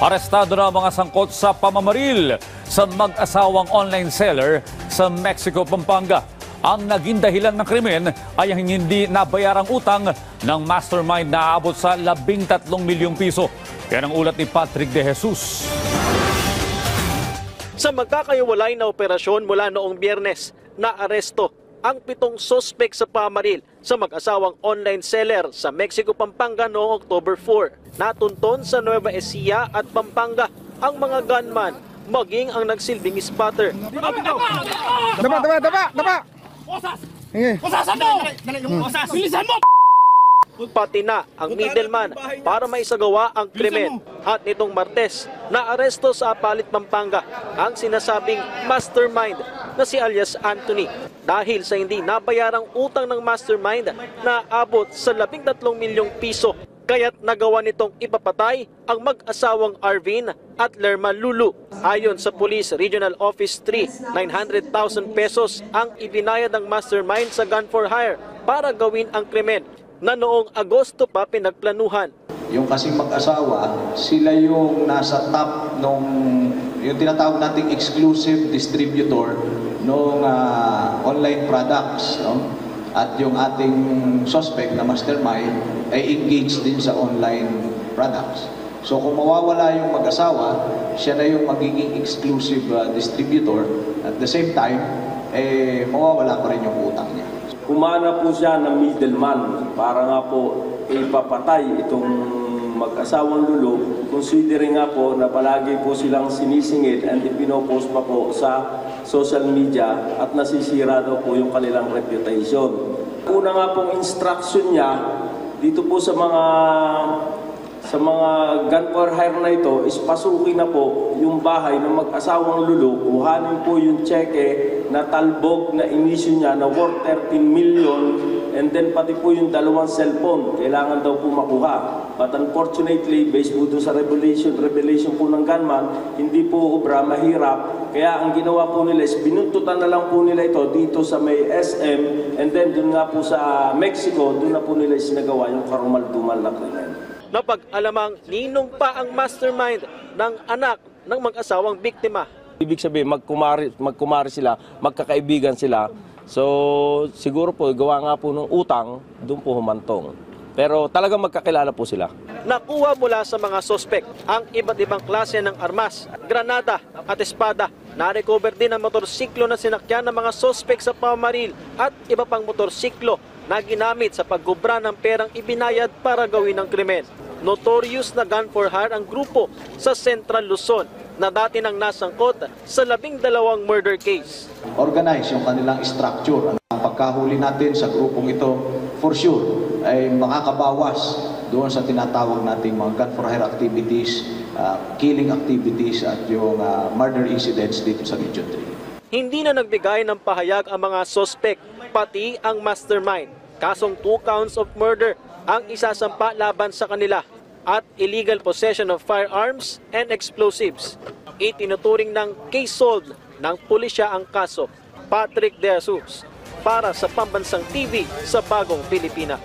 Arestado na ang mga sangkot sa pamamaril sa mag-asawang online seller sa Mexico, Pampanga. Ang naging dahilan ng krimen ay ang hindi nabayarang utang ng mastermind na aabot sa 13 milyong piso. Yan ang ulat ni Patrick De Jesus. Sa magkakaiwalay na operasyon mula noong Biyernes, naaresto ang 7 sospek sa pamaril sa mag-asawang online seller sa Mexico, Pampanga noong October 4. Natunton sa Nueva Ecija at Pampanga ang mga gunman, maging ang nagsilbing spotter. Daba! Osas! Sige. Osasan mo! Osas! Bilisan mo! Pati na ang middleman para maisagawa ang krimen. At nitong Martes, naaresto sa Apalit, Pampanga ang sinasabing mastermind na si alias Anthony dahil sa hindi nabayarang utang ng mastermind na abot sa 13 milyong piso. Kaya't nagawa nitong ipapatay ang mag-asawang Arvin at Lerma Lulu. Ayon sa Police Regional Office 3, 900,000 pesos ang ibinayad ng mastermind sa gun for hire para gawin ang krimen na noong Agosto pa pinagplanuhan. Yung kasing mag-asawa, sila yung nasa top nung yung tinatawag nating exclusive distributor ng online products, no? At yung ating suspect na mastermind ay engaged din sa online products. So kung mawawala yung mag-asawa, siya na yung magiging exclusive distributor. At the same time, mawawala pa rin yung utang niya. Kumana po siya ng middleman para nga po ipapatay itong mag-asawang Lulu, considering nga po na palagi po silang sinisingit and ipinopost pa po sa social media at nasisira daw po yung kanilang reputation. Una nga pong instruction niya dito po sa mga gun for hire na ito is pasukin na po yung bahay ng mag-asawang Lulu, kuhanin po yung cheque na talbog na inisyu niya na worth 13 million and then pati po yung 2 cellphone, kailangan daw po makuha. But unfortunately, based po doon sa revelation po ng gunman, hindi po obra, mahirap. Kaya ang ginawa po nila is binuntutan na lang po nila ito dito sa may SM and then doon nga po sa Mexico, doon na po nila sinagawa yung karumal-dumal na krimen. Napag-alamang ninong pa ang mastermind ng anak ng mag-asawang biktima. Ibig sabihin, magkumari sila, magkakaibigan sila. So, siguro po, gawa nga po ng utang, doon po humantong. Pero talagang magkakilala po sila. Nakuha mula sa mga sospek ang iba't ibang klase ng armas, granada at espada. Na-recover din ang motorsiklo na sinakyan ng mga sospek sa pamaril at iba pang motorsiklo na ginamit sa paggubra ng perang ibinayad para gawin ang krimen. Notorious na gun for hire ang grupo sa Central Luzon na dati nang nasangkot sa 12 murder case. Organize yung kanilang structure. Ang pagkahuli natin sa grupong ito, for sure, ay makakabawas doon sa tinatawag nating mga gun for hire activities, killing activities at yung murder incidents dito sa Region 3. Hindi na nagbigay ng pahayag ang mga sospek, pati ang mastermind. Kasong 2 counts of murder ang isasampa laban sa kanila at illegal possession of firearms and explosives. Itinuturing ng case solved ng pulisya ang kaso. Patrick De Jesus para sa Pambansang TV sa Bagong Pilipinas.